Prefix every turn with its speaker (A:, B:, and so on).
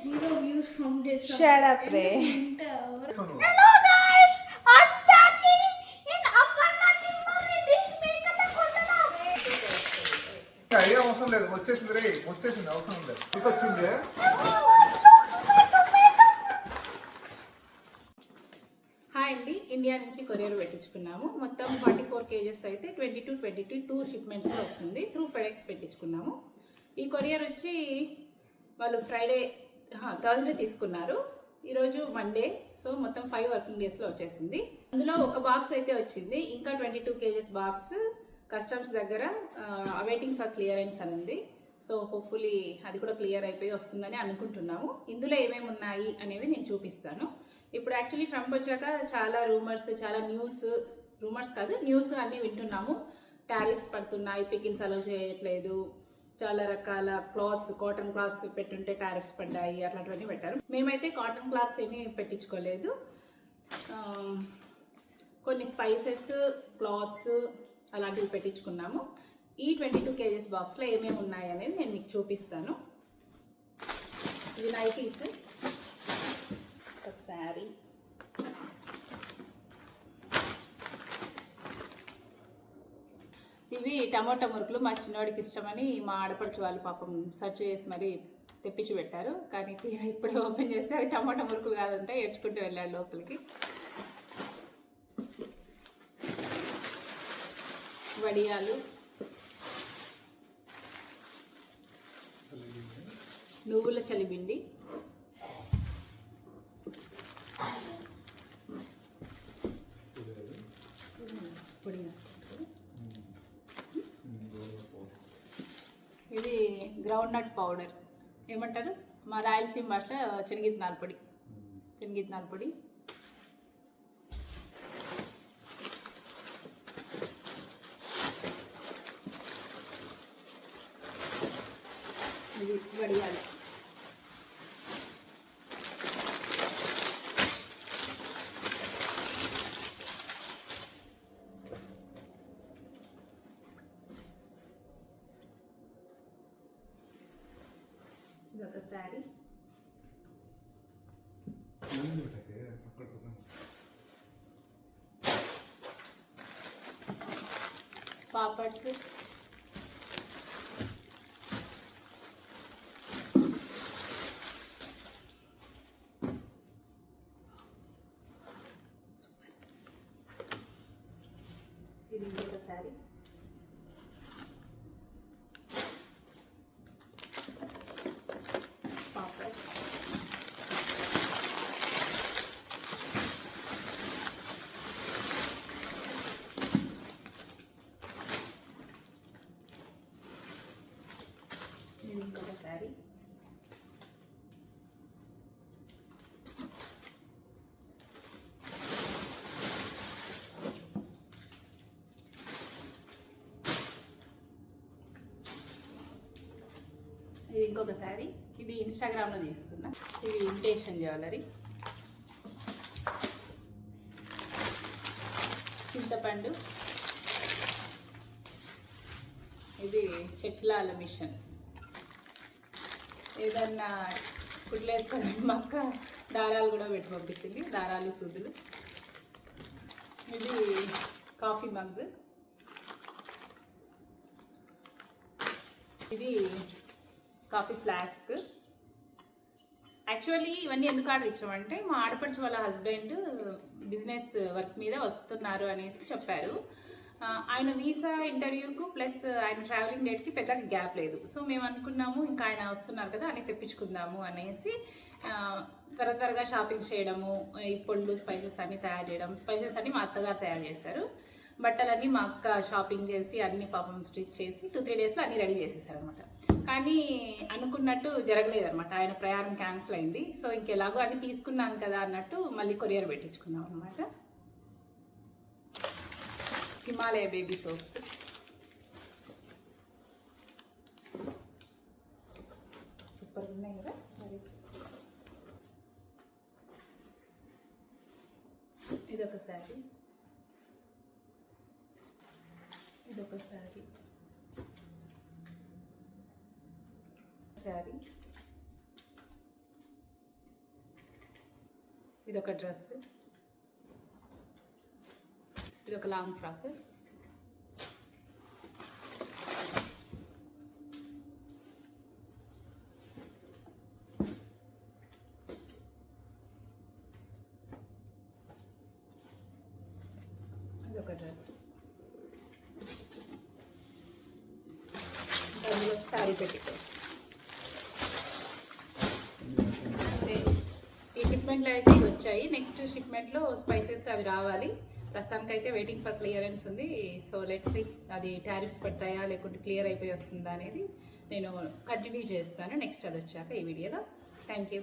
A: zero views from this.
B: Shut up, Ray.
A: Hello guys, I'm talking in Aparna Timori dish maker la kottana.
C: Idea అవసరం లేదు, వచ్చేసింది రే, వచ్చేసింది, అవసరం లేదు. ఇది వచ్చింది.
B: హాయ్ అండి, ఇండియా నుంచి కొరియర్ పెట్టించుకున్నాము. మొత్తం 44 kgs అయితే 22 షిప్మెంట్స్లో వస్తుంది. త్రూ ఫెడెక్స్ పెట్టించుకున్నాము. ఈ కొరియర్ వచ్చి వాళ్ళు థర్స్డే తీసుకున్నారు. ఈరోజు మండే, సో మొత్తం 5 వర్కింగ్ డేస్లో వచ్చేసింది. అందులో ఒక బాక్స్ అయితే వచ్చింది, ఇంకా 22 kgs బాక్స్ కస్టమ్స్ దగ్గర అవైటింగ్ ఫర్ క్లియరెన్స్ అని ఉంది. సో హోప్ఫుల్లీ అది కూడా క్లియర్ అయిపోయి వస్తుందని అనుకుంటున్నాము. ఇందులో ఏమేమి ఉన్నాయి అనేవి నేను చూపిస్తాను. ఇప్పుడు యాక్చువల్లీ ట్రంప్ వచ్చాక చాలా చాలా రూమర్స్ కాదు, న్యూస్ అన్నీ వింటున్నాము. టారిఫ్స్ పడుతున్నాయి, పికిల్స్ అలో చేయట్లేదు, చాలా రకాల కాటన్ క్లాత్స్ పెట్టుంటే టారిఫ్స్ పడ్డాయి, అట్లాంటివన్నీ పెట్టారు. మేమైతే కాటన్ క్లాత్స్ ఏమీ పెట్టించుకోలేదు. కొన్ని స్పైసెస్, క్లాత్స్ అలాంటివి పెట్టించుకున్నాము. ఈ 22 kgs బాక్స్లో ఏమేమి ఉన్నాయి అనేది నేను మీకు చూపిస్తాను. ఇవి నైటీస్, ఒక శారీ, ఇవి టమోటా మురుకులు. మా చిన్నవాడికి ఇష్టమని మా ఆడపడుచు వాళ్ళు పాపం సెర్చ్ చేసి మరీ తెప్పించి పెట్టారు. కానీ తీరా ఇప్పుడే ఓపెన్ చేస్తే అది టమోటా మురుకులు కాదంటే ఏడ్చుకుంటూ వెళ్ళాడు లోపలికి. వడియాలు, నువ్వుల చలిబిండి, ఇది గ్రౌండ్ నట్ పౌడర్, ఏమంటారు మా రాయలసీమ భాషలో శనగిత్తనాల పొడి. ఇది వడియాలు, ఇదొక శారీ, పాపడ్స్, ఇది ఇంకొక శారీ, పాపడ్, ఇది ఇంకొక శారీ, ఇది ఇంకొక శారీ. ఇది ఇన్స్టాగ్రామ్లో తీసుకున్నా. ఇది ఇమిటేషన్ జ్యువెలరీ, చింతపండు, ఇది చెట్లాల మిషన్. ఏదన్నా కుట్లేసుకోవడానికి మా అక్క దారాలు కూడా పెట్టి పంపించింది, దారాలు, సూదులు. ఇది కాఫీ మగ్, ఇది కాఫీ ఫ్లాస్క్. యాక్చువల్లీ ఇవన్నీ ఎందుకు ఆర్డర్ ఇచ్చామంటే మా ఆడపడుచు వాళ్ళ హస్బెండ్ బిజినెస్ వర్క్ మీద వస్తున్నారు అనేసి చెప్పారు. ఆయన వీసా ఇంటర్వ్యూకు ప్లస్ ఆయన ట్రావెలింగ్ డేట్కి పెద్దగా గ్యాప్ లేదు. సో మేము అనుకున్నాము ఇంకా ఆయన వస్తున్నారు కదా అని తెప్పించుకుందాము అనేసి త్వరగా షాపింగ్ చేయడము, ఈ పొళ్ళు, స్పైసెస్ అన్నీ తయారు చేయడం. స్పైసెస్ అన్నీ మా అత్తగారు తయారు చేశారు. బట్టలన్నీ మా అక్క షాపింగ్ చేసి అన్ని పాపం స్టిచ్ చేసి 2-3 డేస్లో అన్నీ రెడీ చేసేసారు అనమాట. కానీ అనుకున్నట్టు జరగలేదు అనమాట, ఆయన ప్రయాణం క్యాన్సిల్ అయింది. సో ఇంకెలాగో అన్ని తీసుకున్నాం కదా అన్నట్టు మళ్ళీ కొరియర్ పెట్టించుకున్నాం అనమాట. హిమాలయ బేబీ సోప్స్, సూపర్ ఉన్నాయి కదా. ఇదొక శారీ, ఇదొక శారీ, శారీ, ఇది ఒక డ్రెస్, ఇది ఒక లాంగ్ ఫ్రాక్, ఇది ఒక డ్రెస్, అందులో శారీ పెట్టికోస్. ఈ షిప్మెంట్లో అయితే ఇవి వచ్చాయి. నెక్స్ట్ షిప్మెంట్లో స్పైసెస్ అవి రావాలి. ప్రస్తుతానికి అయితే వెయిటింగ్ ఫర్ క్లియరెన్స్ ఉంది. సో లెట్స్ సీ అది టారిఫ్స్ పడతాయా లేకుంటే క్లియర్ అయిపోయి వస్తుందా అనేది నేను కంటిన్యూ చేస్తాను నెక్స్ట్ అది వచ్చాక ఈ వీడియోలో. Thank you.